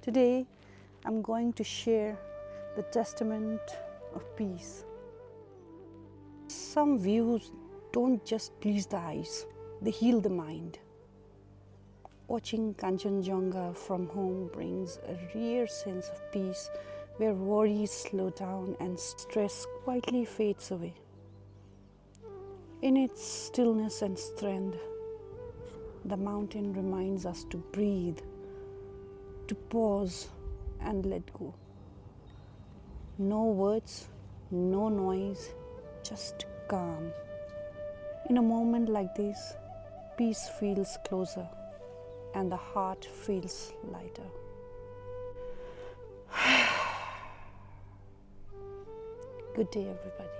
Today, I'm going to share the testament of peace. Some views don't just please the eyes, they heal the mind. Watching Kanchenjunga from home brings a rare sense of peace where worries slow down and stress quietly fades away. In its stillness and strength, the mountain reminds us to breathe, to pause and let go. No words, no noise, just calm. In a moment like this, peace feels closer and the heart feels lighter. Good day, everybody.